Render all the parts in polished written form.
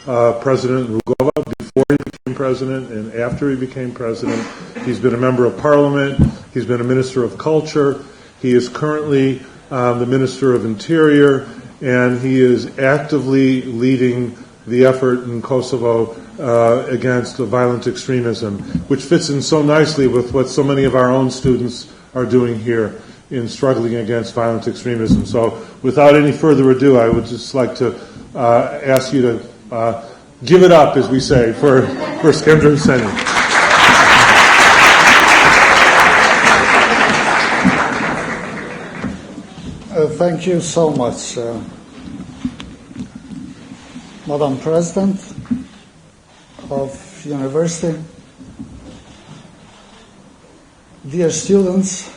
President Rugova before he became president and after he became president. He's been a member of parliament. He's been a minister of culture. He is currently the Minister of Interior, and he is actively leading the effort in Kosovo against violent extremism, which fits in so nicely with what so many of our own students are doing here in struggling against violent extremism. So without any further ado, I would just like to ask you to give it up, as we say, for Ministri Hyseni. Thank you so much, Madam President of University, dear students,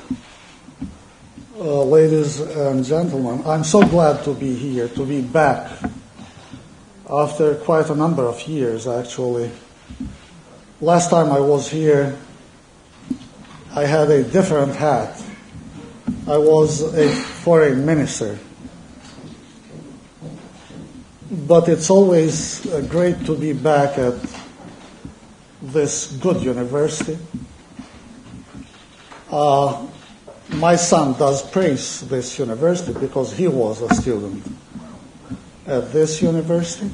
ladies and gentlemen. I'm so glad to be here, to be back after quite a number of years, actually. Last time I was here, I had a different hat. I was a foreign minister. But it's always great to be back at this good university. My son does praise this university because he was a student at this university.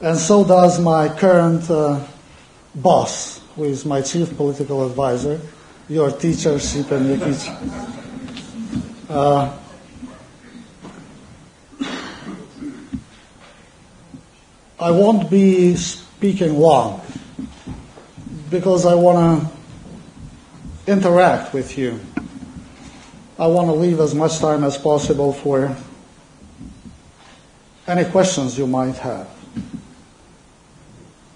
And so does my current boss, who is my chief political advisor, your teacher, Stipe Mikic. I won't be speaking long because I want to interact with you. I want to leave as much time as possible for any questions you might have.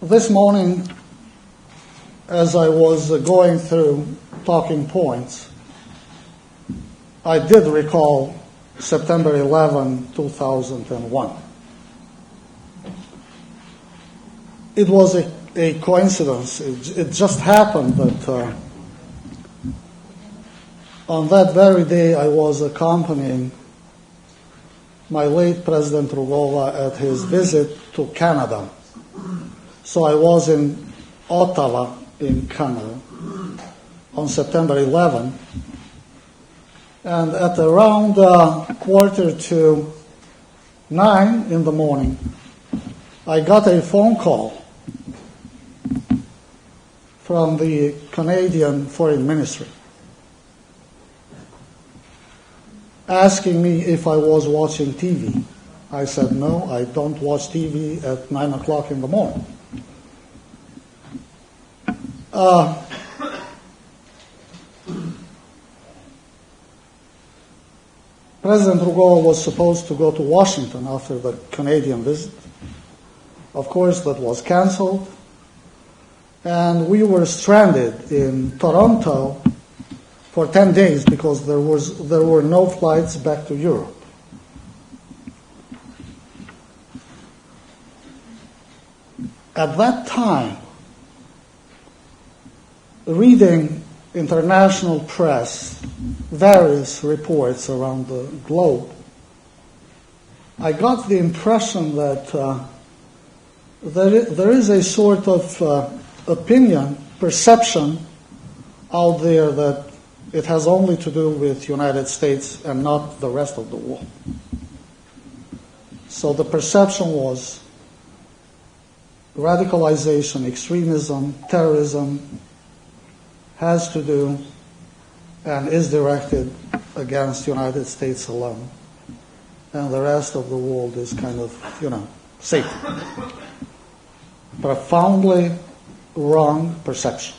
This morning, as I was going through talking points, I did recall September 11, 2001. It was a coincidence. It just happened that on that very day I was accompanying my late President Rugova at his visit to Canada. So I was in Ottawa in Canada on September 11, and at around 8:45 in the morning, I got a phone call from the Canadian Foreign Ministry asking me if I was watching TV. I said, no, I don't watch TV at 9 o'clock in the morning. President Rugova was supposed to go to Washington after the Canadian visit. Of course, that was canceled, and we were stranded in Toronto for 10 days because there were no flights back to Europe. At that time, reading international press, various reports around the globe, I got the impression that there is a sort of opinion, perception out there that it has only to do with the United States and not the rest of the world. So the perception was radicalization, extremism, terrorism has to do and is directed against the United States alone. And the rest of the world is kind of, safe. Profoundly wrong perception.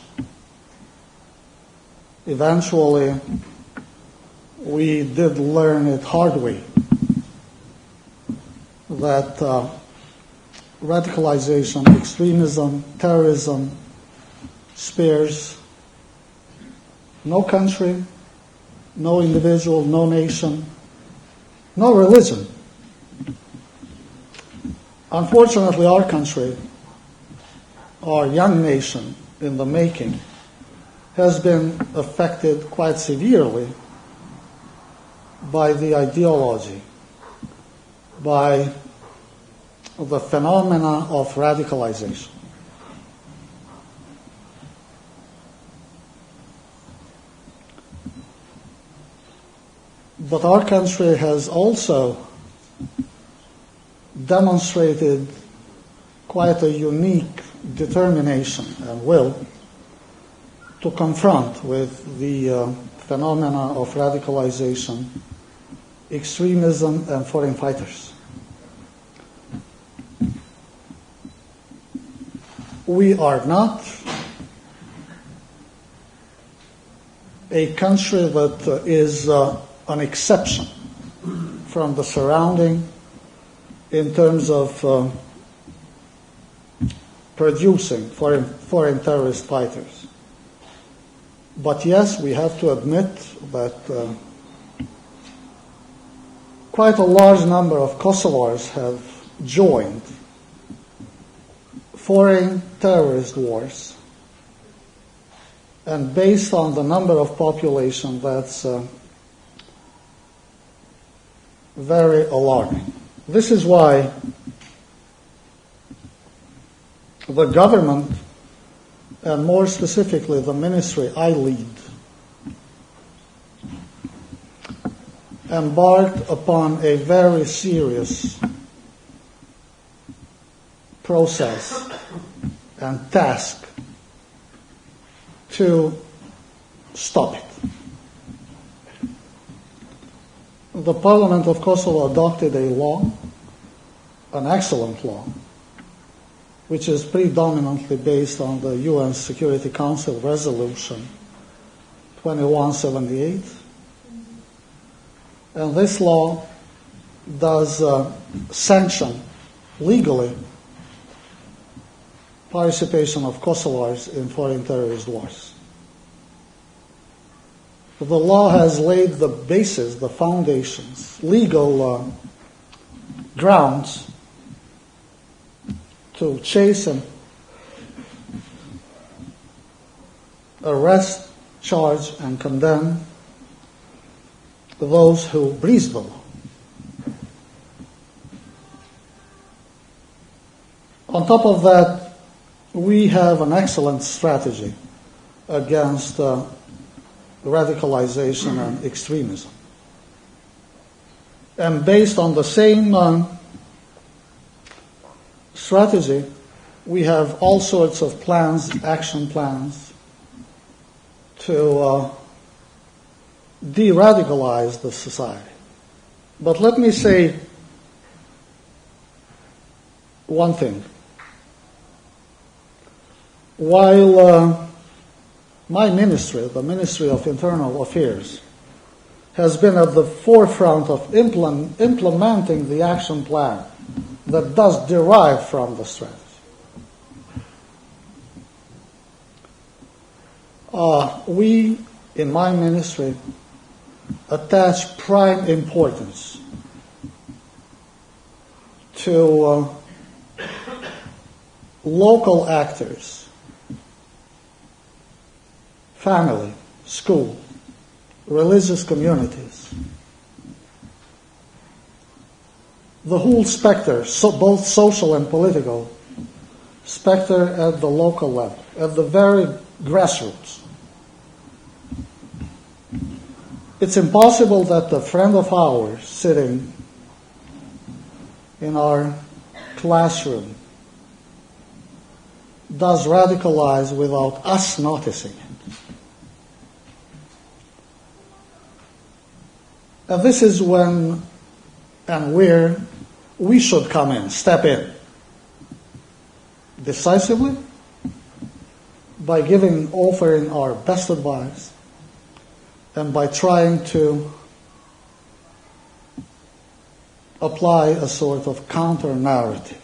Eventually, we did learn it hard way that radicalization, extremism, terrorism spares no country, no individual, no nation, no religion. Unfortunately, our country, our young nation in the making, has been affected quite severely by the ideology, by the phenomena of radicalization. But our country has also demonstrated quite a unique determination and will to confront with the phenomena of radicalization, extremism, and foreign fighters. We are not a country that is an exception from the surrounding in terms of producing foreign terrorist fighters. But yes, we have to admit that quite a large number of Kosovars have joined foreign terrorist wars, and based on the number of population, that's very alarming. This is why the government, and more specifically the ministry I lead, embarked upon a very serious process and task to stop it. The Parliament of Kosovo adopted a law, an excellent law, which is predominantly based on the UN Security Council Resolution 2178. And this law does sanction legally participation of Kosovars in foreign terrorist wars. The law has laid the basis, the foundations, legal grounds to chase and arrest, charge, and condemn those who breach the law. On top of that, we have an excellent strategy against radicalization and extremism. And based on the same strategy, we have all sorts of plans, action plans, to de-radicalize the society. But let me say one thing. While my ministry, the Ministry of Internal Affairs, has been at the forefront of implementing the action plan that does derive from the strategy, we, in my ministry, attach prime importance to local actors, family, school, religious communities, the whole spectrum, both social and political, spectrum at the local level, at the very grassroots. It's impossible that a friend of ours sitting in our classroom does radicalize without us noticing it. And this is when and where we should come in, step in, decisively, by offering our best advice, and by trying to apply a sort of counter-narrative.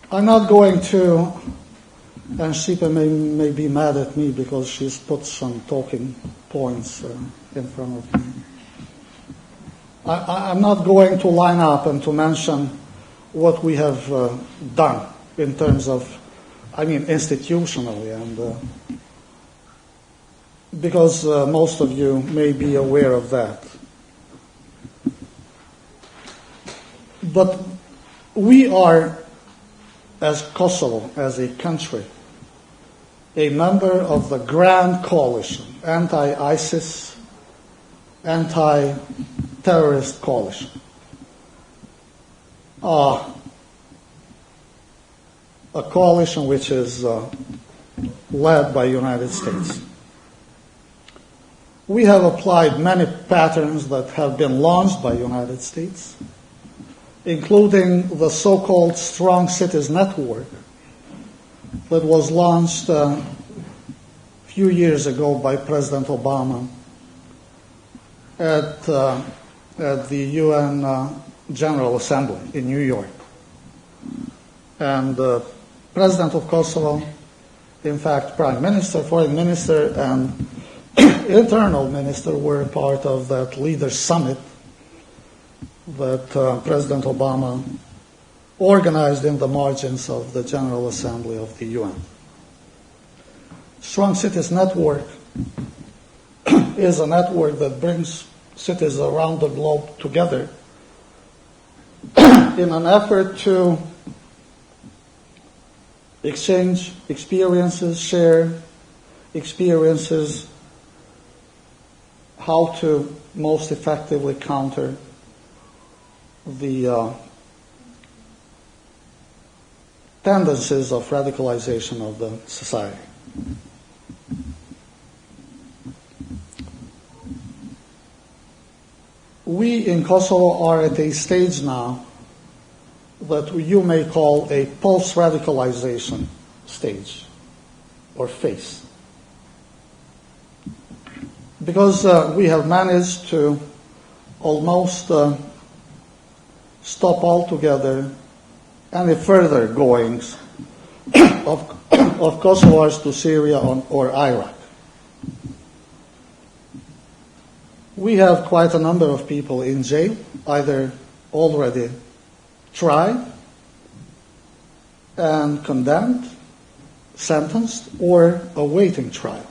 I'm not going to, and Sipa may be mad at me because she's put some talking points in front of me. I'm not going to line up and to mention what we have done in terms of, institutionally and because most of you may be aware of that. But we are, as Kosovo, as a country, a member of the grand coalition, anti-ISIS, anti-terrorist coalition. A coalition which is led by the United States. We have applied many patterns that have been launched by the United States, including the so-called Strong Cities Network that was launched a few years ago by President Obama at the UN General Assembly in New York. And the President of Kosovo, in fact, Prime Minister, Foreign Minister, and Internal Minister were part of that Leaders Summit that President Obama organized in the margins of the General Assembly of the UN. Strong Cities Network is a network that brings cities around the globe together in an effort to exchange experiences, share experiences, how to most effectively counter the tendencies of radicalization of the society. We in Kosovo are at a stage now that you may call a post-radicalization stage or phase. Because we have managed to almost stop altogether any further goings of Kosovars to Syria or Iraq. We have quite a number of people in jail, either already tried and condemned, sentenced, or awaiting trial.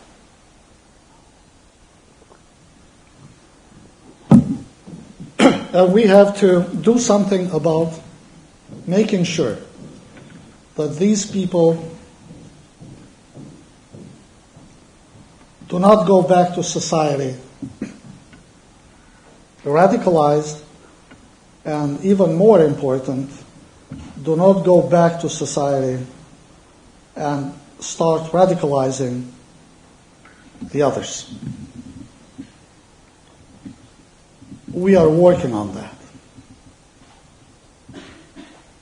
And we have to do something about making sure that these people do not go back to society radicalized, and even more important, do not go back to society and start radicalizing the others. We are working on that.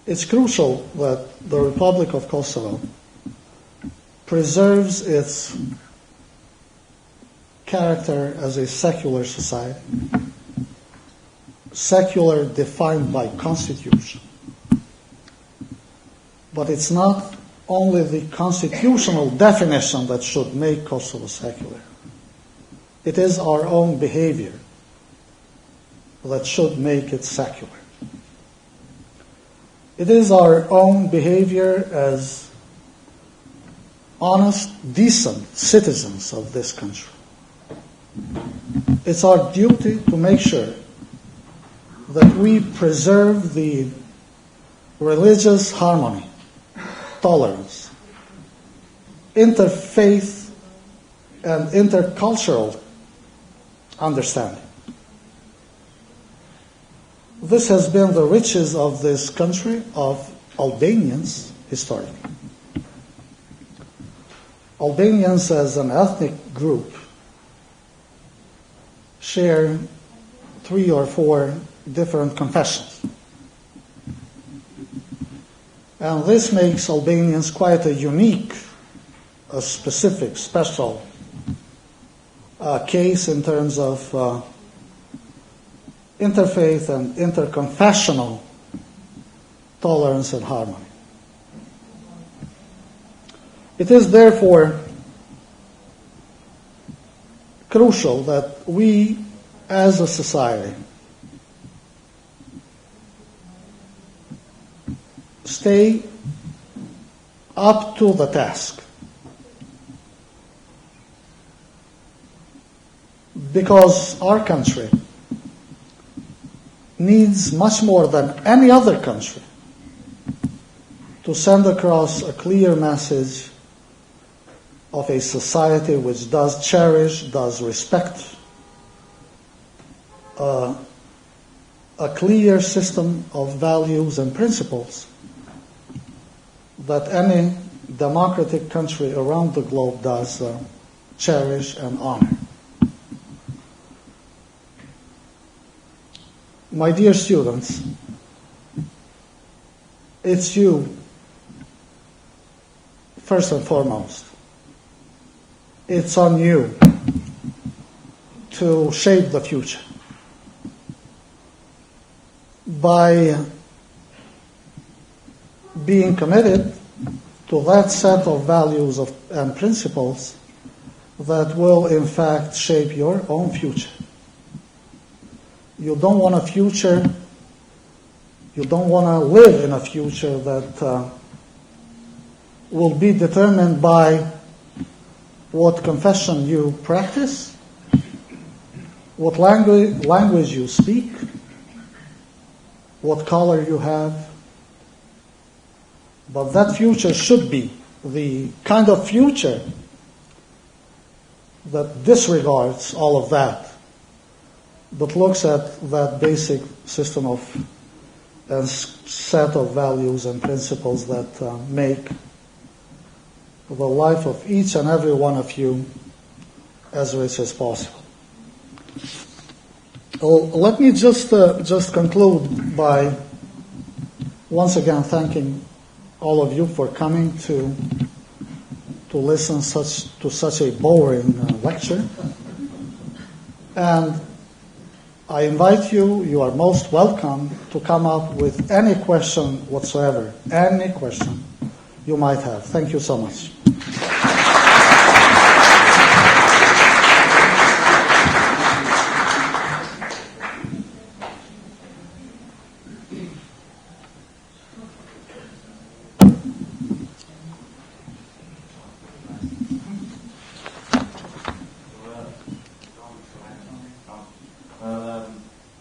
It's crucial that the Republic of Kosovo preserves its character as a secular society, secular defined by constitution. But it's not only the constitutional definition that should make Kosovo secular. It is our own behavior that should make it secular. It is our own behavior as honest, decent citizens of this country. It's our duty to make sure that we preserve the religious harmony, tolerance, interfaith, and intercultural understanding. This has been the riches of this country, of Albanians historically. Albanians as an ethnic group share 3 or 4 different confessions. And this makes Albanians quite a unique, a specific, special case in terms of interfaith and interconfessional tolerance and harmony. It is therefore crucial that we as a society stay up to the task because our country needs much more than any other country to send across a clear message of a society which does cherish, does respect a clear system of values and principles that any democratic country around the globe does cherish and honor. My dear students, it's you, first and foremost. It's on you to shape the future. By being committed to that set of values and principles that will in fact shape your own future. You don't want a future, you don't want to live in a future that will be determined by what confession you practice, what language you speak, what color you have. But that future should be the kind of future that disregards all of that, but looks at that basic system of and set of values and principles that make the life of each and every one of you as rich as possible. Let me just conclude by once again thanking all of you for coming to listen to such a boring lecture. And I invite you, you are most welcome to come up with any question whatsoever, any question you might have. Thank you so much.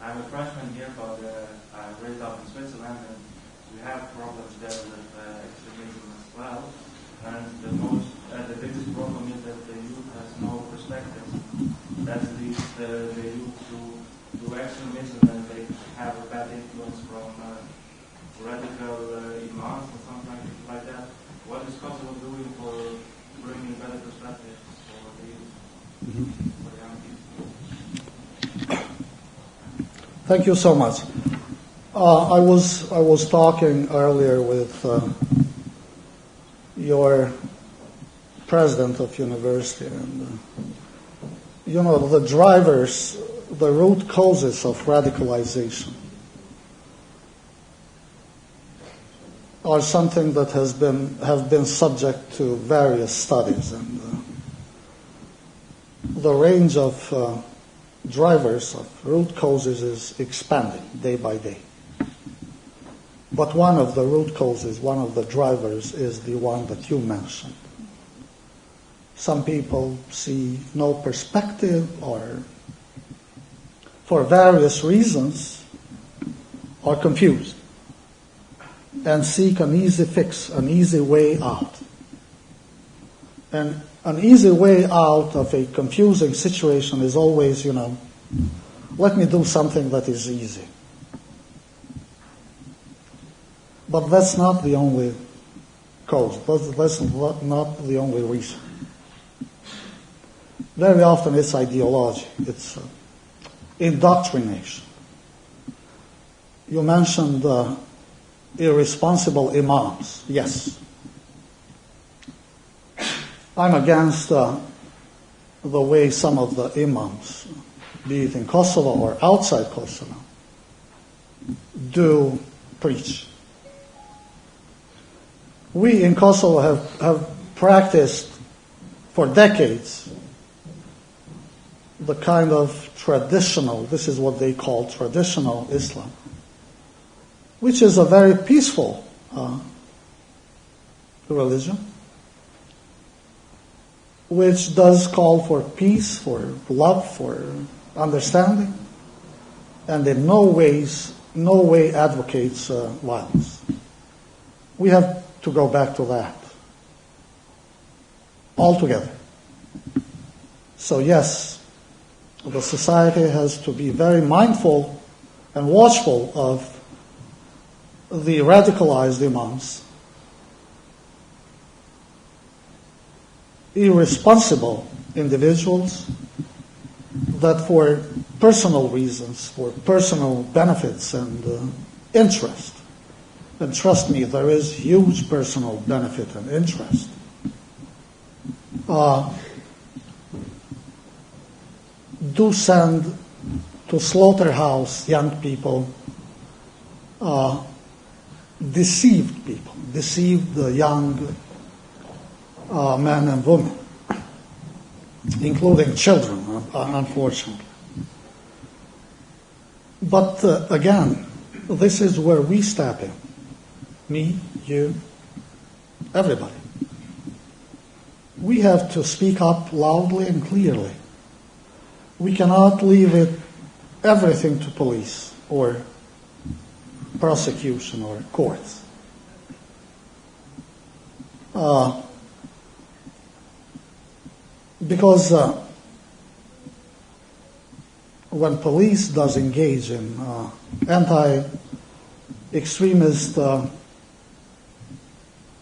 I'm a freshman here, but I raised up in Switzerland, and we have problems there with extremism as well. And the biggest problem is that the youth has no perspective. That leads the youth to extremism, and they have a bad influence from radical imams or something like that. What is Kosovo doing for bringing better perspectives for the youth, for young people? Thank you so much. I was talking earlier with your president of university, and the drivers, the root causes of radicalization are something that have been subject to various studies, and the range of drivers of root causes is expanding day by day. But one of the root causes, one of the drivers is the one that you mentioned. Some people see no perspective, or for various reasons are confused and seek an easy fix, an easy way out. And an easy way out of a confusing situation is always, let me do something that is easy. But that's not the only cause. That's not the only reason. Very often it's ideology. It's indoctrination. You mentioned irresponsible imams. Yes. I'm against the way some of the imams, be it in Kosovo or outside Kosovo, do preach. We in Kosovo have practiced for decades the kind of traditional, this is what they call traditional Islam, which is a very peaceful religion. which does call for peace, for love, for understanding, and in no way advocates violence. We have to go back to that altogether. So yes, the society has to be very mindful and watchful of the radicalized imams, irresponsible individuals that for personal reasons, for personal benefits and interest, and trust me, there is huge personal benefit and interest, do send to slaughterhouse young people, deceived people, deceived young men and women, including children, unfortunately. But again, this is where we step in. Me, you, everybody. We have to speak up loudly and clearly. We cannot leave everything to police or prosecution or courts. Because when police does engage in anti-extremist,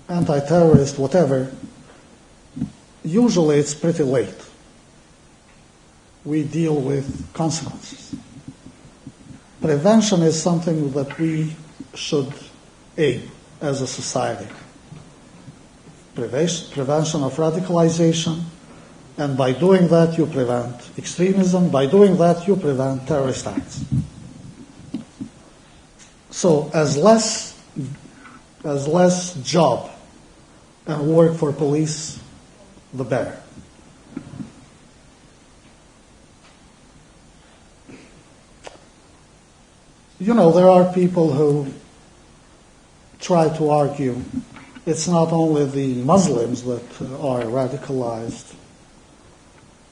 anti-terrorist, whatever, usually it's pretty late. We deal with consequences. Prevention is something that we should aim as a society. Prevention of radicalization, and by doing that you prevent extremism, by doing that you prevent terrorist acts. So as less job and work for police, the better. You know, there are people who try to argue it's not only the Muslims that are radicalized,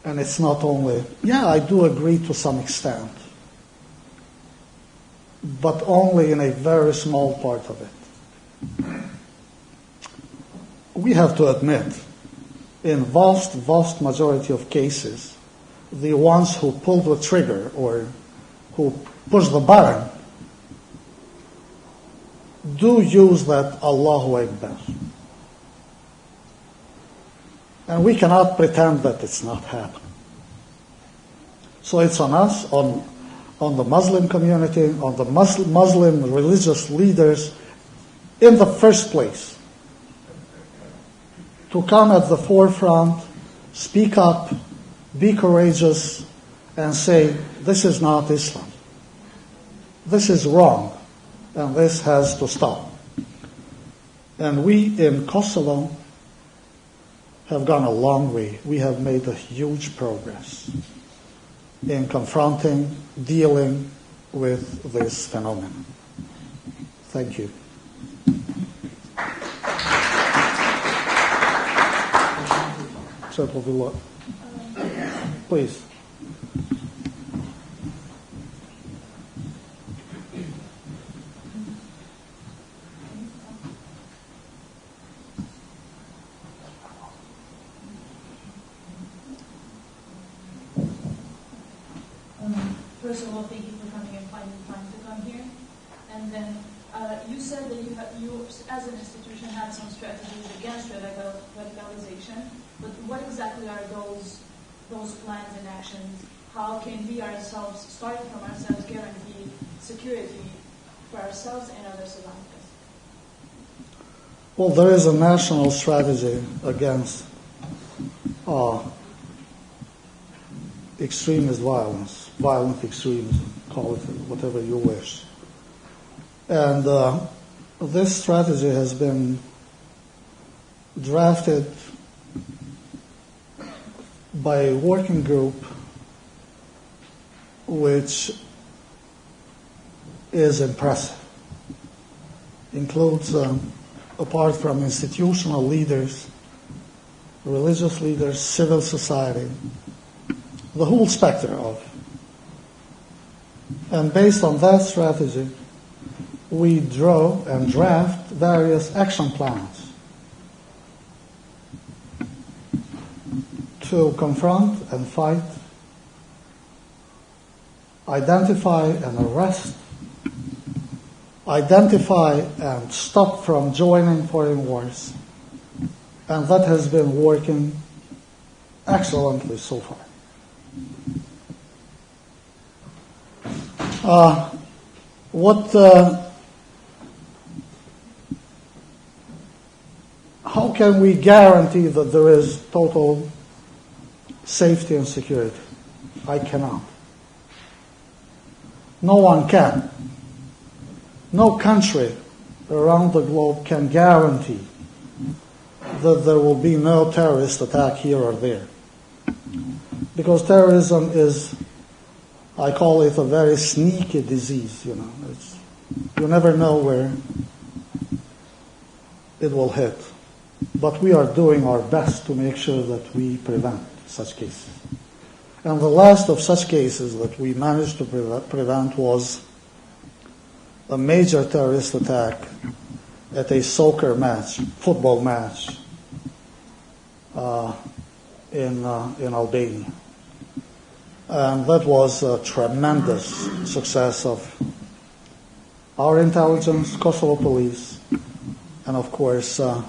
and it's not only, yeah, I do agree to some extent, but only in a very small part of it. We have to admit, in vast majority of cases, the ones who pull the trigger or who push the button do use that Allahu Akbar. And we cannot pretend that it's not happening. So it's on us, on the Muslim community, on the Muslim religious leaders, in the first place, to come at the forefront, speak up, be courageous, and say, this is not Islam. This is wrong, and this has to stop. And we in Kosovo have gone a long way. We have made a huge progress in confronting, dealing with this phenomenon. Thank you. Please. First of all, thank you for coming and finding time to come here. And then you said that you, as an institution, have some strategies against radicalization. But what exactly are those plans and actions? How can we ourselves, starting from ourselves, guarantee security for ourselves and others around us? Well, there is a national strategy against extremist violence, violent extremism, call it whatever you wish. And this strategy has been drafted by a working group which is impressive. Includes, apart from institutional leaders, religious leaders, civil society, the whole spectrum of. And based on that strategy, we draw and draft various action plans to confront and fight, identify and arrest, identify and stop from joining foreign wars. And that has been working excellently so far. How can we guarantee that there is total safety and security? I cannot. No one can. No country around the globe can guarantee that there will be no terrorist attack here or there. Because terrorism is, I call it a very sneaky disease, you know. You never know where it will hit. But we are doing our best to make sure that we prevent such cases. And the last of such cases that we managed to prevent was a major terrorist attack at a soccer match, football match, in Albania. And that was a tremendous success of our intelligence, Kosovo police, and of course, that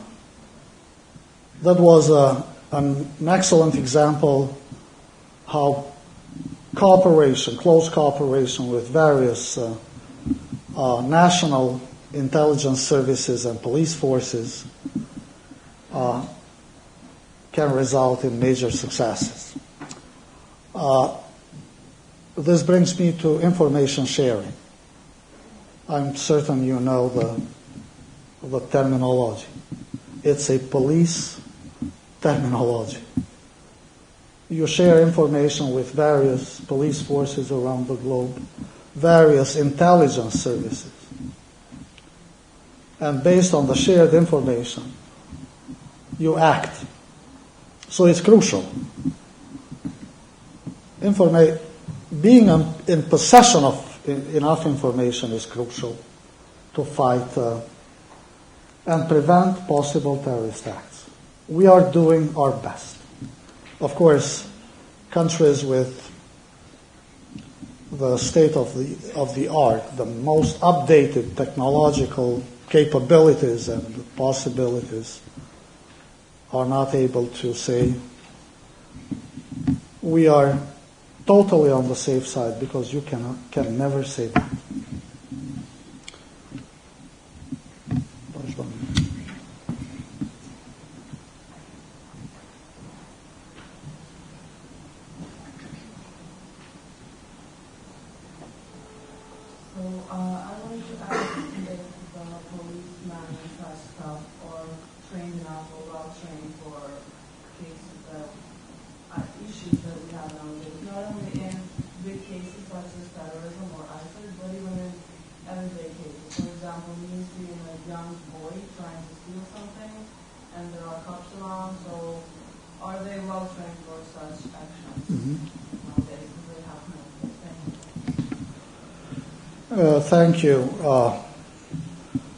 was an excellent example how cooperation, close cooperation with various national intelligence services and police forces can result in major successes. This brings me to information sharing. I'm certain you know the terminology. It's a police terminology. You share information with various police forces around the globe, various intelligence services. And based on the shared information, you act. So it's crucial. Being in possession of enough information is crucial to fight and prevent possible terrorist acts. We are doing our best. Of course, countries with the state of the art, the most updated technological capabilities and possibilities are not able to say we are totally on the safe side, because you can never say that. I wanted to ask if the policeman has staff or trained enough or well trained for cases that are issues that we have nowadays, not only in big cases such as terrorism or ISIS, but even in everyday cases. For example, we used to see a young boy trying to steal something and there are cops around, so are they well trained for such actions nowadays? Do they have no thing? Thank you.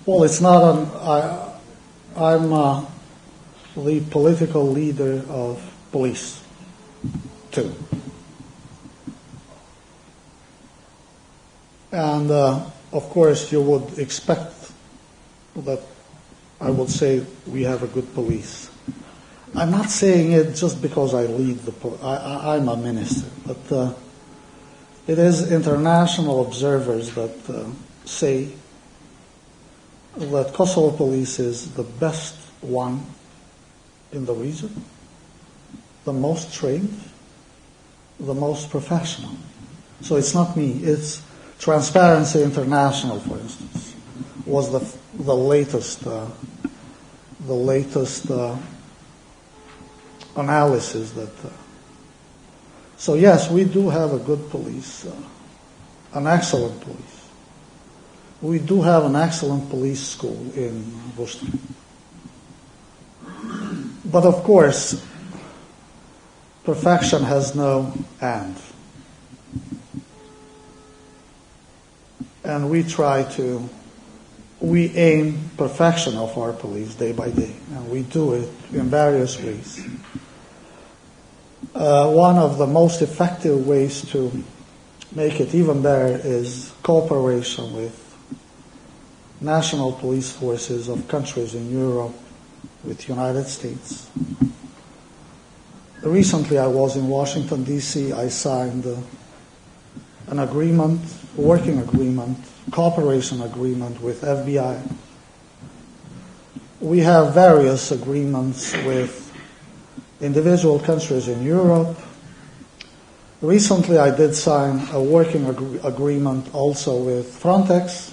Well, it's not I'm the political leader of police, too. And, of course, you would expect that I would say we have a good police. I'm not saying it just because I lead I'm a minister, but it is international observers that say that Kosovo police is the best one in the region, the most trained, the most professional. So it's not me, it's Transparency International, for instance, was the latest analysis that. So yes, we do have a good police, an excellent police. We do have an excellent police school in Vuštrem. But of course, perfection has no end. And we aim perfection of our police day by day, and we do it in various ways. One of the most effective ways to make it even better is cooperation with national police forces of countries in Europe, with United States. Recently I was in Washington, D.C. I signed an agreement, a working agreement, cooperation agreement with FBI. We have various agreements with individual countries in Europe. Recently I did sign a working agreement also with Frontex.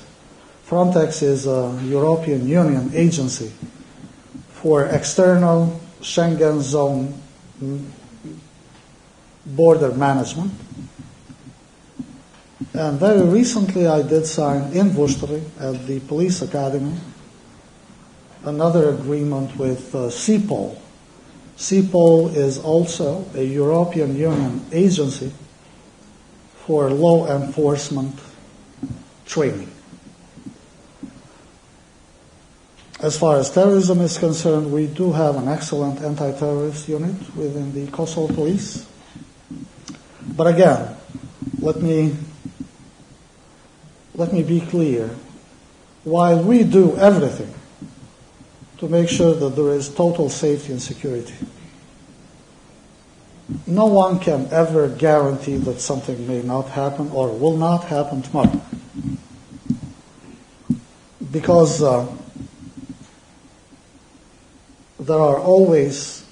Frontex is a European Union agency for external Schengen zone border management. And very recently I did sign in Vuštri at the police academy another agreement with CEPOL. CEPOL is also a European Union agency for law enforcement training. As far as terrorism is concerned, we do have an excellent anti-terrorist unit within the Kosovo police. But again, let me be clear. While we do everything to make sure that there is total safety and security, no one can ever guarantee that something may not happen or will not happen tomorrow. Because there are always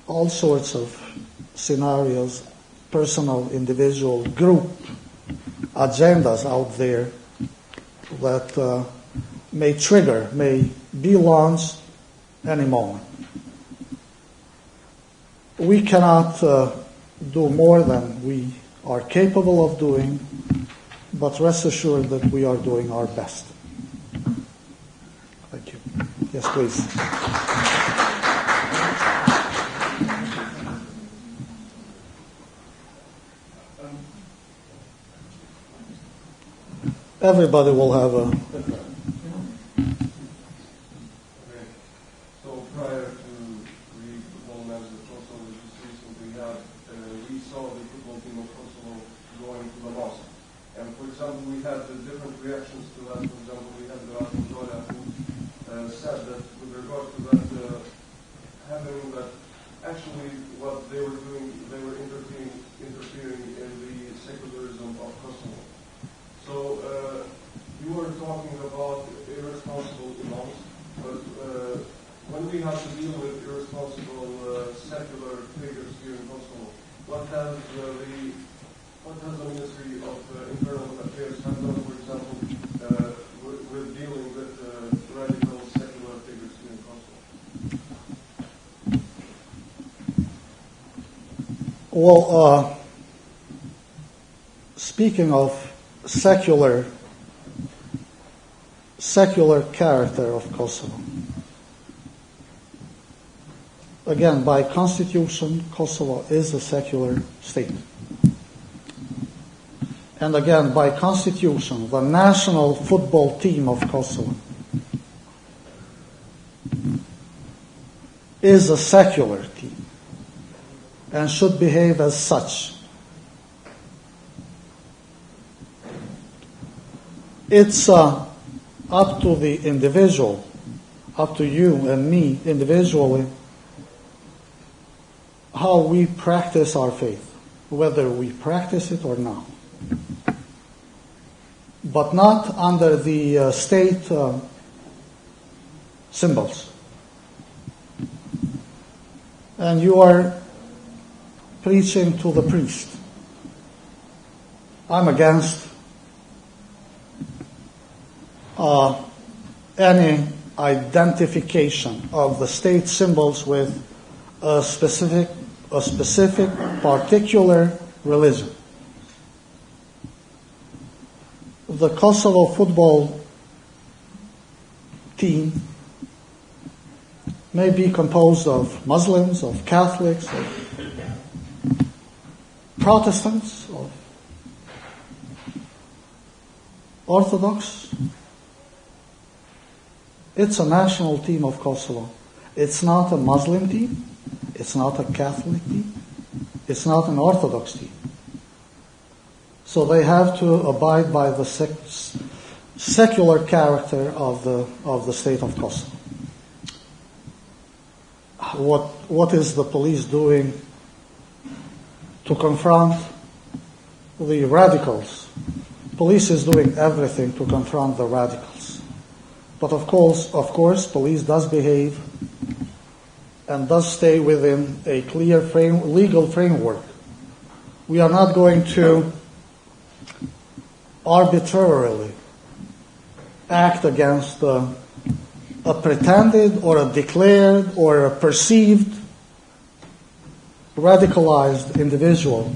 all sorts of scenarios, personal, individual, group agendas out there that may be launched any moment. We cannot do more than we are capable of doing, but rest assured that we are doing our best. Thank you. Yes, please. Everybody will have a... So prior to the football match that Kosovo just recently had, we saw the football team of Kosovo going to the mosque. And for example, we had the different reactions to that. For example, we had the Zoya who said that with regard to that happening, that actually what they were doing, they were interfering in the secularism of Kosovo. So you were talking about irresponsible imams, but when we have to deal with irresponsible secular figures here in Kosovo, what has the Ministry of Internal Affairs have done, for example, with dealing with radical secular figures here in Kosovo? Well, speaking of secular character of Kosovo. Again, by constitution, Kosovo is a secular state. And again, by constitution, the national football team of Kosovo is a secular team and should behave as such. It's up to the individual, up to you and me individually, how we practice our faith, whether we practice it or not. But not under the state symbols. And you are preaching to the priest. I'm against any identification of the state symbols with a specific particular religion. The Kosovo football team may be composed of Muslims, of Catholics, of Protestants, of Orthodox. It's a national team of Kosovo. It's not a Muslim team. It's not a Catholic team. It's not an Orthodox team. So they have to abide by the secular character of the state of Kosovo. What is the police doing to confront the radicals? Police is doing everything to confront the radicals. But of course, police does behave and does stay within a clear legal framework. We are not going to arbitrarily act against a pretended or a declared or a perceived radicalized individual.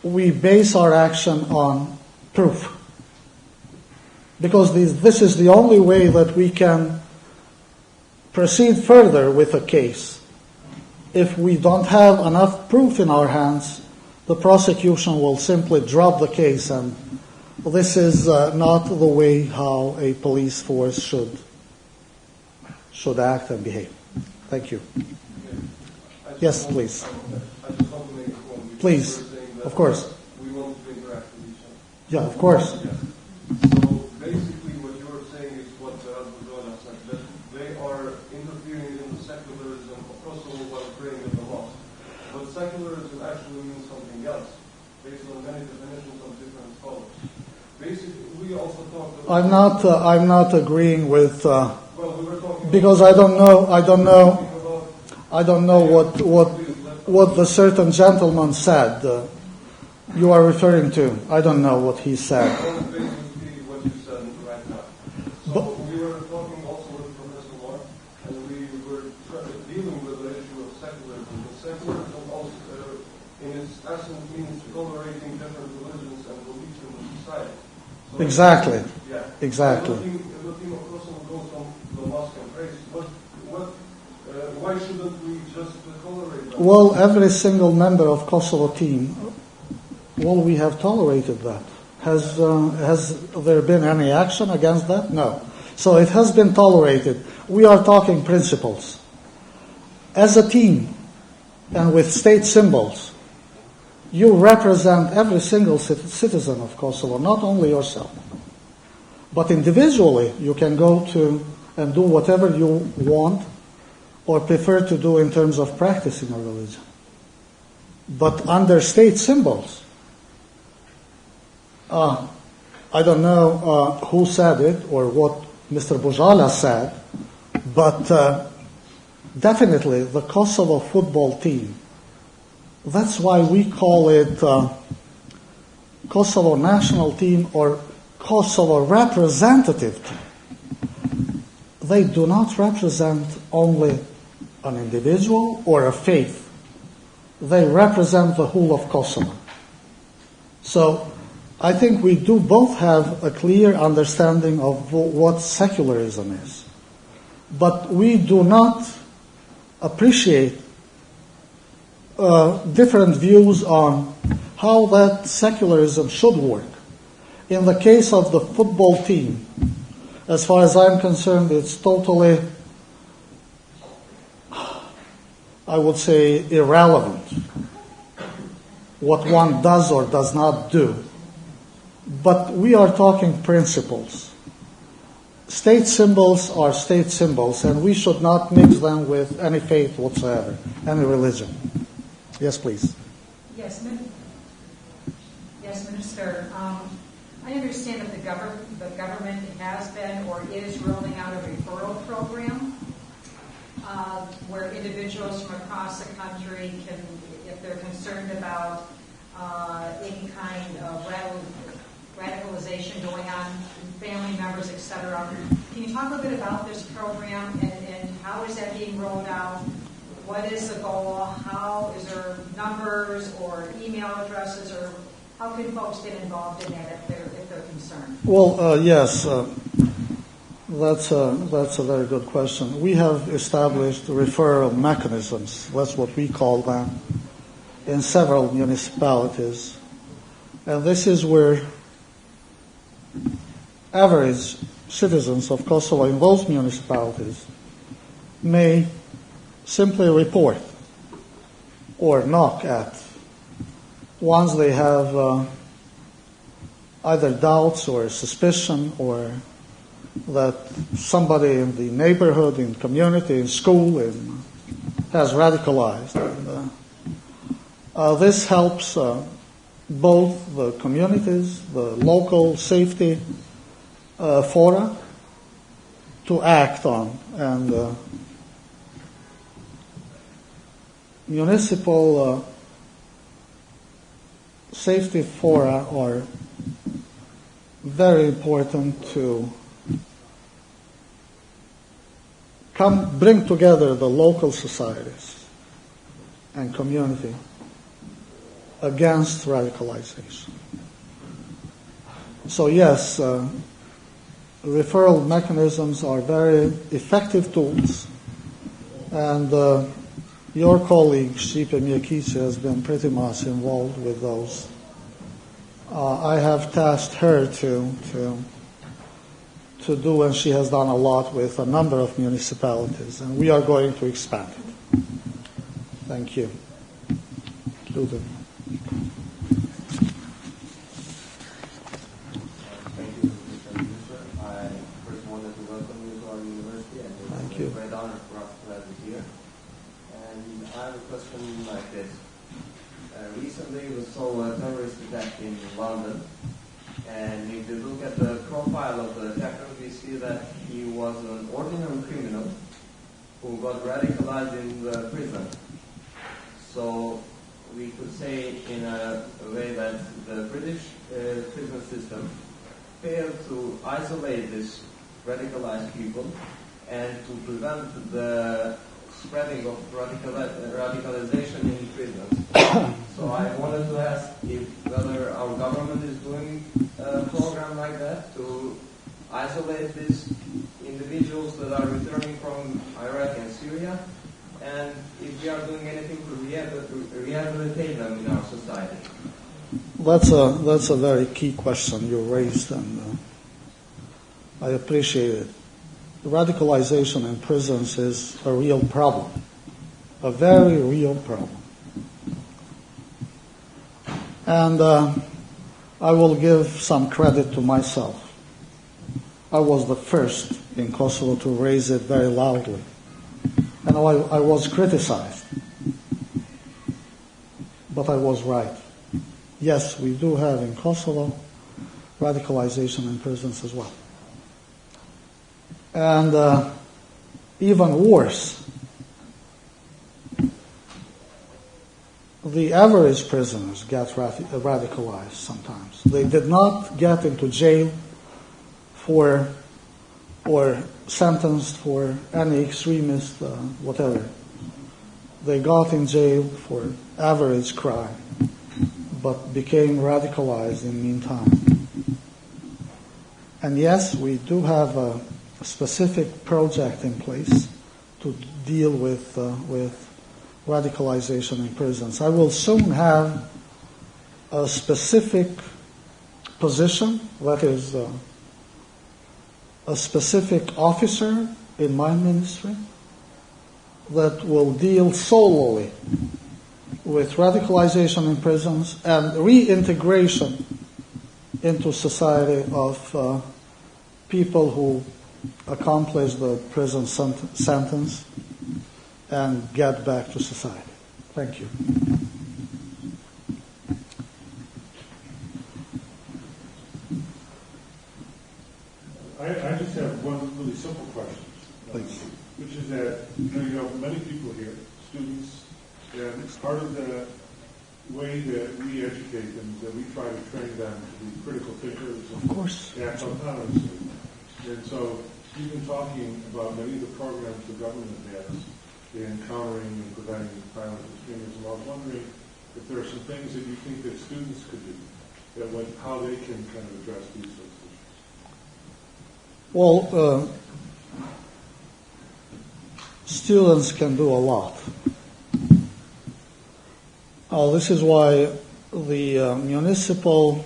We base our action on proof. Because this is the only way that we can proceed further with a case. If we don't have enough proof in our hands, the prosecution will simply drop the case, and this is not the way how a police force should act and behave. Thank you. Yes, please. I just want to make a point. Please, of course. We want to interact with each other. Yeah, of course. Yeah. So basically what you're saying is what Abdullah said, that they are interfering in the secularism of Kosovo while praying at the mosque. But secularism actually means something else, based on many definitions of different scholars. Basically, we also talked about... I'm not agreeing with... well, we were talking because I don't know what the certain gentleman said you are referring to. I don't know what he said. Basically what you said right now. So we were talking also with Professor Mark, and we were dealing with the issue of secularism. But secularism also, in its essence, means tolerating different religions and beliefs in the society. So Exactly. Yeah. Exactly. Looking of Kosovo goes on the mosque and prays. Why shouldn't we just tolerate that? Well, every single member of Kosovo team, we have tolerated that. Has there been any action against that? No. So it has been tolerated. We are talking principles. As a team, and with state symbols, you represent every single citizen of Kosovo, not only yourself. But individually, you can go to and do whatever you want or prefer to do in terms of practicing a religion. But under state symbols, I don't know who said it or what Mr. Bujala said, but definitely the Kosovo football team, that's why we call it Kosovo national team or Kosovo representative team. They do not represent only an individual or a faith. They represent the whole of Kosovo. So I think we do both have a clear understanding of what secularism is. But we do not appreciate different views on how that secularism should work. In the case of the football team, as far as I'm concerned, it's totally, I would say, irrelevant what one does or does not do. But we are talking principles. State symbols are state symbols, and we should not mix them with any faith whatsoever, any religion. Yes, please. Yes, Minister. I understand that the government has been or is rolling out a referral program where individuals from across the country can, if they're concerned about any kind of radicalization going on, family members, etc. Can you talk a bit about this program and how is that being rolled out? What is the goal? How is there numbers or email addresses, or how can folks get involved in that if they're concerned? Well, yes. That's a very good question. We have established referral mechanisms, that's what we call them, in several municipalities. And this is where average citizens of Kosovo in those municipalities may simply report or knock at once they have either doubts or suspicion or that somebody in the neighborhood, in community, in school has radicalized. And, this helps both the communities, the local safety fora to act on, and municipal safety fora are very important to bring together the local societies and community against radicalization. So yes, referral mechanisms are very effective tools, and your colleague Stipe Mjekic has been pretty much involved with those. I have tasked her to do, and she has done a lot with a number of municipalities, and we are going to expand it. Thank you. Ludwig. Thank you, Mr. Minister. I first wanted to welcome you to our university, and it's a great honor for us to have you here. And I have a question like this. Recently we saw a terrorist attack in London, and if you look at the profile of the attacker, we see that he was an ordinary criminal who got radicalized in the prison. So we could say in a way that the British prison system failed to isolate these radicalized people and to prevent the spreading of radicalization in prisons. So I wanted to ask whether our government is doing a program like that to isolate these individuals that are returning from Iraq and Syria, and if we are doing anything to rehabilitate them in our society. That's a very key question you raised, and I appreciate it. Radicalization in prisons is a real problem, a very real problem. And I will give some credit to myself. I was the first in Kosovo to raise it very loudly. And I was criticized, but I was right. Yes, we do have in Kosovo radicalization in prisons as well. And even worse, the average prisoners get radicalized sometimes. They did not get into jail or sentenced for any extremist, whatever. They got in jail for average crime, but became radicalized in the meantime. And yes, we do have a specific project in place to deal with radicalization in prisons. I will soon have a specific position, that is a specific officer in my ministry that will deal solely with radicalization in prisons and reintegration into society of people who accomplish the prison sentence and get back to society. Thank you. I just have one really simple question. Please. Which is that, you have many people here, students, and it's part of the way that we educate them, that we try to train them to be critical thinkers and act autonomously. And so you've been talking about many of the programs the government has in countering and preventing violent extremism. I was wondering if there are some things that you think that students could do, how they can kind of address these sorts of issues. Well, students can do a lot. This is why the municipal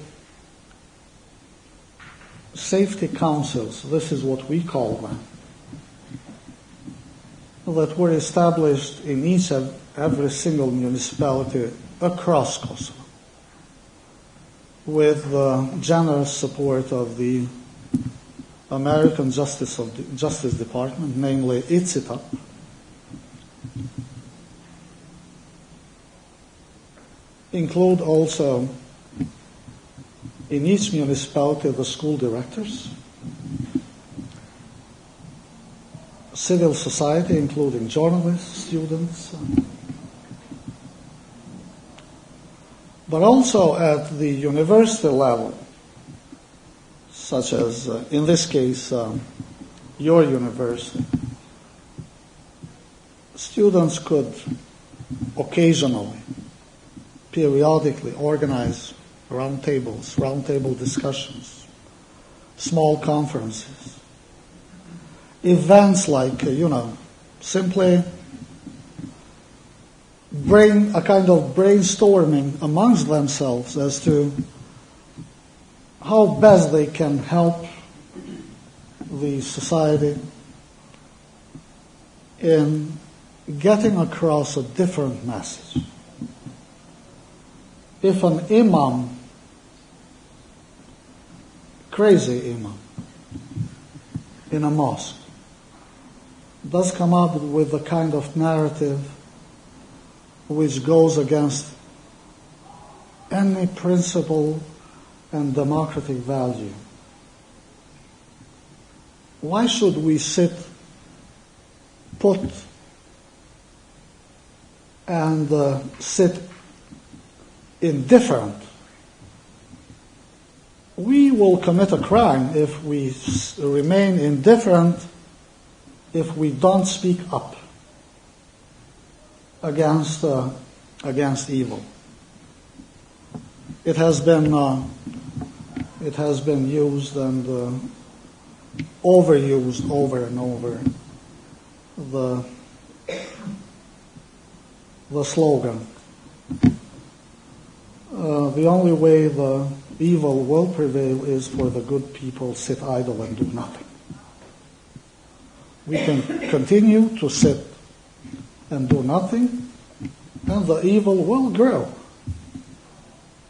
safety councils, this is what we call them, that were established in each and every single municipality across Kosovo, with the generous support of the American Justice Department, namely ICITA, include also in each municipality the school directors, civil society, including journalists, students, but also at the university level, such as, in this case, your university. Students could occasionally, periodically organize roundtable discussions, small conferences, events like, simply bring a kind of brainstorming amongst themselves as to how best they can help the society in getting across a different message. If an imam, crazy imam, in a mosque, does come up with a kind of narrative which goes against any principle and democratic value, why should we put indifferent? We will commit a crime if we remain indifferent, if we don't speak up against evil. It has been used and overused over and over, the slogan, the only way the evil will prevail is for the good people sit idle and do nothing. We can continue to sit and do nothing, and the evil will grow,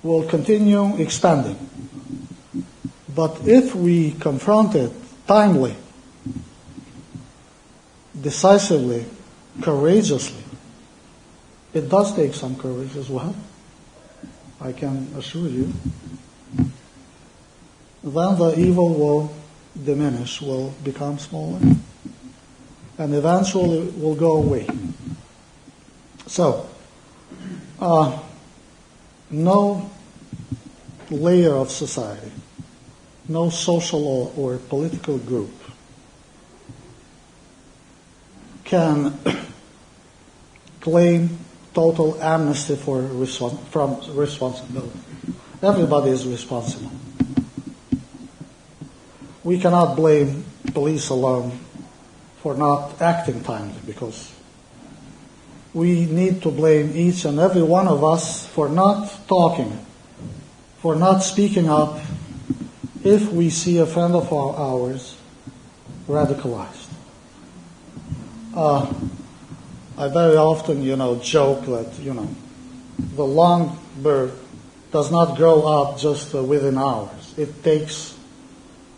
will continue expanding. But if we confront it timely, decisively, courageously, it does take some courage as well, I can assure you, then the evil will diminish, will become smaller, and eventually will go away. So, no layer of society, no social or political group can claim total amnesty from responsibility. Everybody is responsible. We cannot blame police alone for not acting timely, because we need to blame each and every one of us for not talking, for not speaking up if we see a friend of ours radicalized. I very often, joke that, the long bird does not grow up just within hours. It takes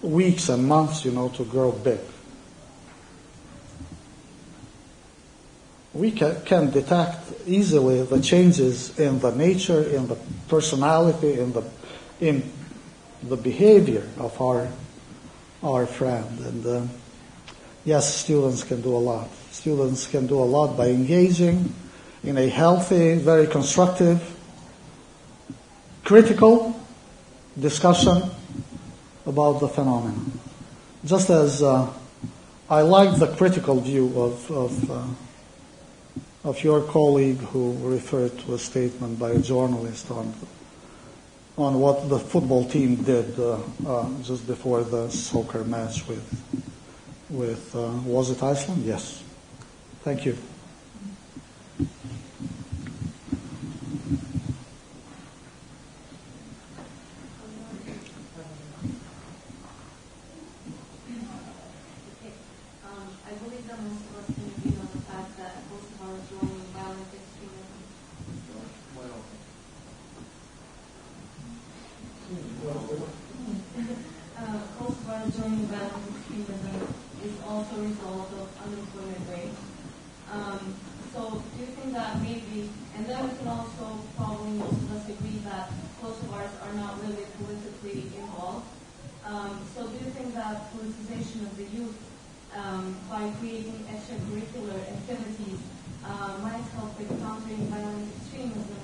weeks and months, to grow big. We can detect easily the changes in the nature, in the personality, in the behavior of our friend. And yes, students can do a lot. Students can do a lot by engaging in a healthy, very constructive, critical discussion about the phenomenon. Just as I like the critical view of your colleague who referred to a statement by a journalist on what the football team did just before the soccer match with was it Iceland? Yes. Thank you. I believe that most of us can agree on the fact that Kosovo is joining violent extremism. Kosovo is joining violent extremism is also a result of unemployment rate. So do you think that maybe, and then we can also probably most of us agree that Kosovars are not really politically involved. So do you think that politicization of the youth by creating extracurricular activities might help with countering violent extremism,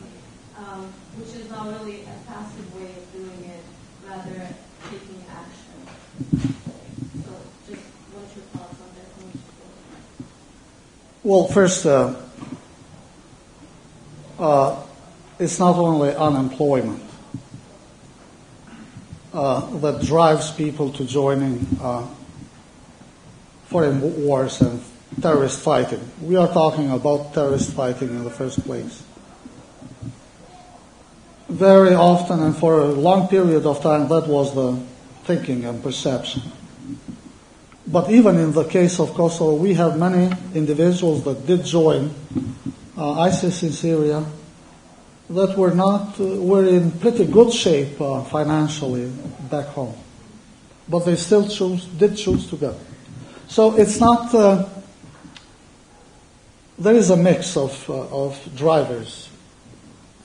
which is not really a passive way of doing it, rather taking action? So just what's your thoughts on that? Well, first, it's not only unemployment that drives people to joining foreign wars and terrorist fighting. We are talking about terrorist fighting in the first place. Very often and for a long period of time, that was the thinking and perception. But even in the case of Kosovo, we have many individuals that did join ISIS in Syria that were in pretty good shape financially back home. But they still did choose to go. So it's not, there is a mix of drivers.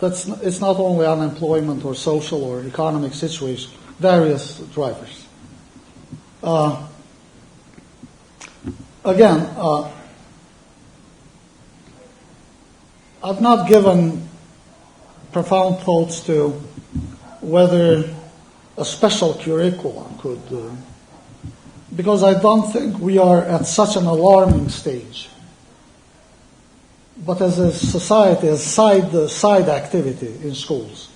It's not only unemployment or social or economic situation, various drivers. Again, I've not given profound thoughts to whether a special curriculum could, because I don't think we are at such an alarming stage. But as a society, as side activity in schools,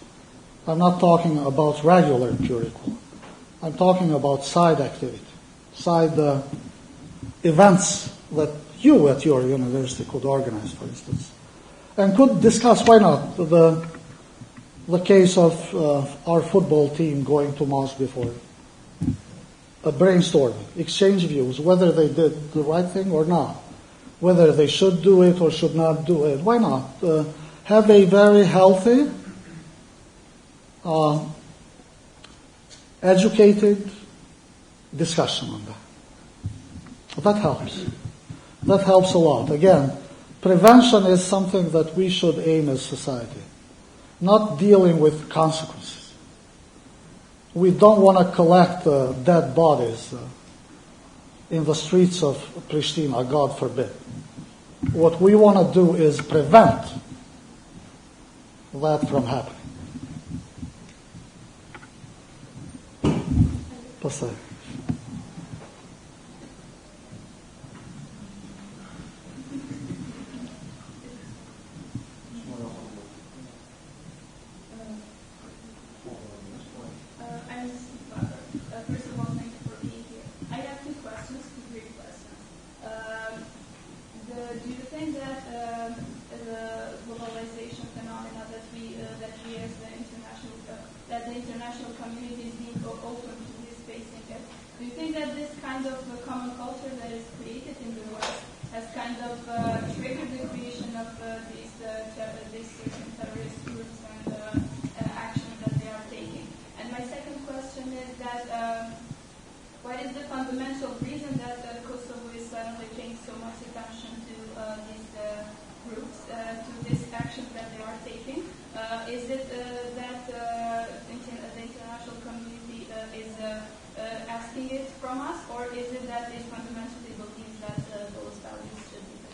I'm not talking about regular curriculum. I'm talking about side activity, side events that you at your university could organize, for instance, and could discuss, why not, the case of our football team going to mosque before, a brainstorming, exchange views, whether they did the right thing or not, whether they should do it or should not do it. Why not? Have a very healthy, educated discussion on that. That helps. That helps a lot. Again, prevention is something that we should aim as society, not dealing with consequences. We don't want to collect dead bodies in the streets of Pristina, God forbid. What we want to do is prevent that from happening. Pastor.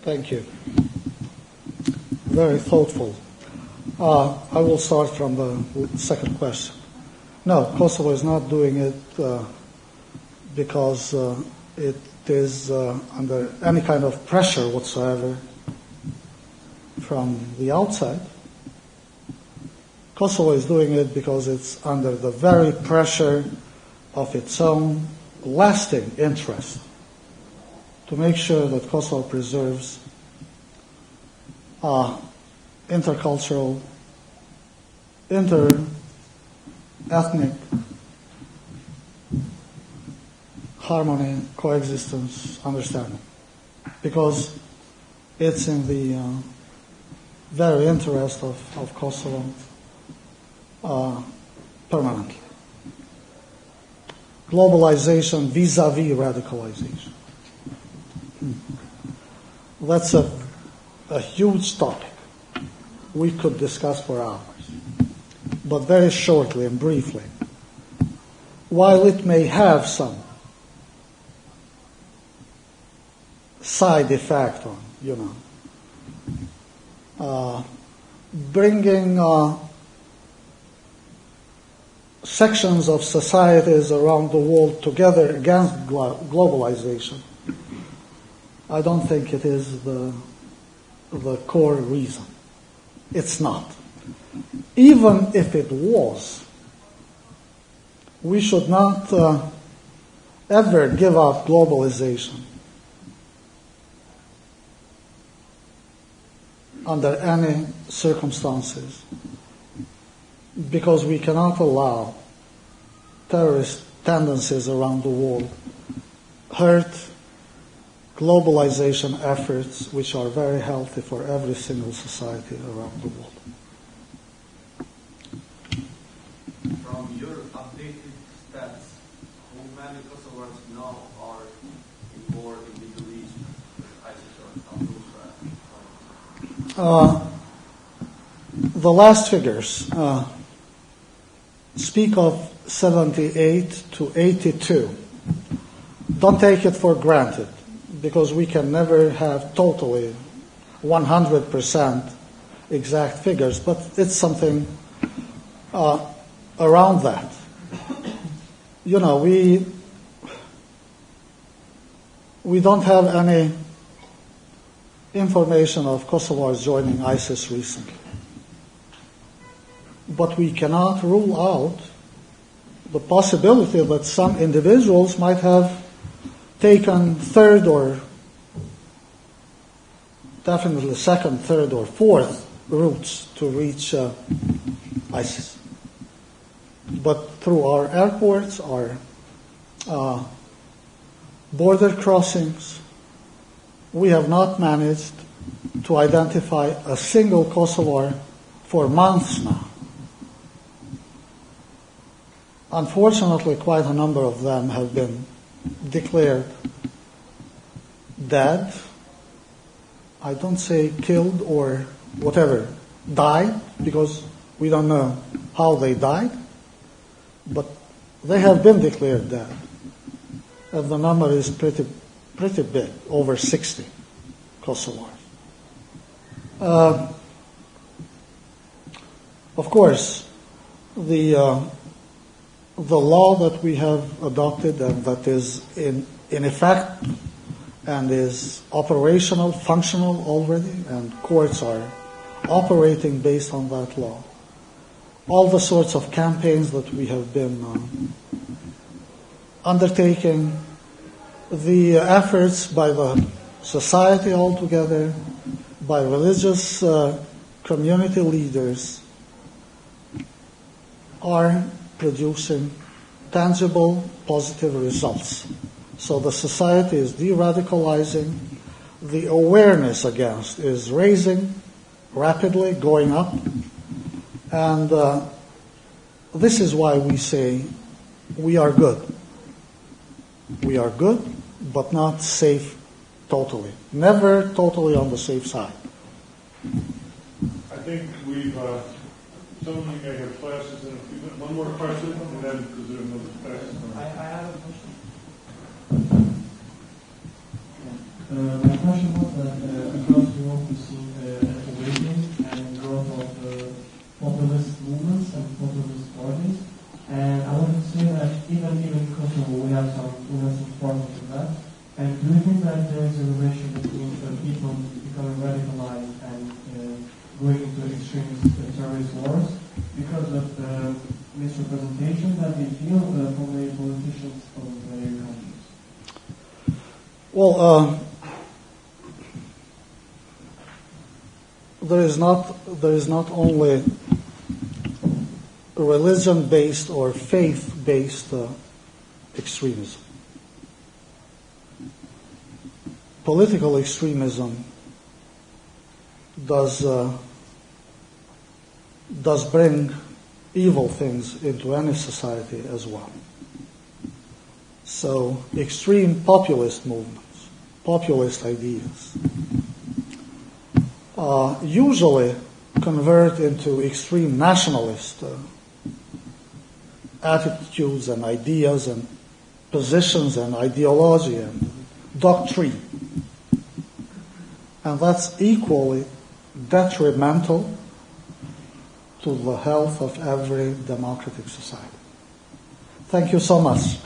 Thank you. Very thoughtful. I will start from the second question. No, Kosovo is not doing it because it is under any kind of pressure whatsoever from the outside. Kosovo is doing it because it's under the very pressure of its own lasting interest to make sure that Kosovo preserves intercultural, inter-ethnic harmony, coexistence, understanding. Because it's in the very interest of Kosovo permanently. Globalization vis-a-vis radicalization. That's a huge topic we could discuss for hours. But very shortly and briefly, while it may have some side effect on, bringing sections of societies around the world together against globalization, I don't think it is the core reason. It's not. Even if it was, we should not ever give up globalization under any circumstances, because we cannot allow terrorist tendencies around the world hurt globalization efforts, which are very healthy for every single society around the world. From your updated stats, how many Kosovars now are involved in the Middle East with ISIS or Al-Nusra? The last figures speak of 78 to 82. Don't take it for granted, because we can never have totally 100% exact figures, but it's something around that. We don't have any information of Kosovars joining ISIS recently. But we cannot rule out the possibility that some individuals might have taken third or definitely second, third, or fourth routes to reach ISIS. But through our airports, our border crossings, we have not managed to identify a single Kosovar for months now. Unfortunately, quite a number of them have been declared dead. I don't say killed or whatever, died, because we don't know how they died, but they have been declared dead. And the number is pretty big, over 60 Kosovars. Of course, the law that we have adopted and that is in effect and is operational, functional already, and courts are operating based on that law. All the sorts of campaigns that we have been undertaking, the efforts by the society altogether, by religious community leaders, are producing tangible, positive results. So the society is de-radicalizing. The awareness against is raising rapidly, going up. And this is why we say we are good. We are good, but not safe totally. Never totally on the safe side. I think we've, some of you may have classes in a few minutes. One more question, and then, because there are no classes. I have a question. My question was that across Europe we've seen awakening and growth of populist movements and populist parties. And I wanted to say that even in Kosovo we have some problems with that. And do you think that there is a relation between people becoming radicalized and going into extremist terrorist wars? Because misrepresentation that we feel from the politicians from their countries? Well, there is not only religion-based or faith-based extremism. Political extremism does bring evil things into any society as well. So extreme populist movements, populist ideas, usually convert into extreme nationalist attitudes and ideas and positions and ideology and doctrine. And that's equally detrimental to the health of every democratic society. Thank you so much.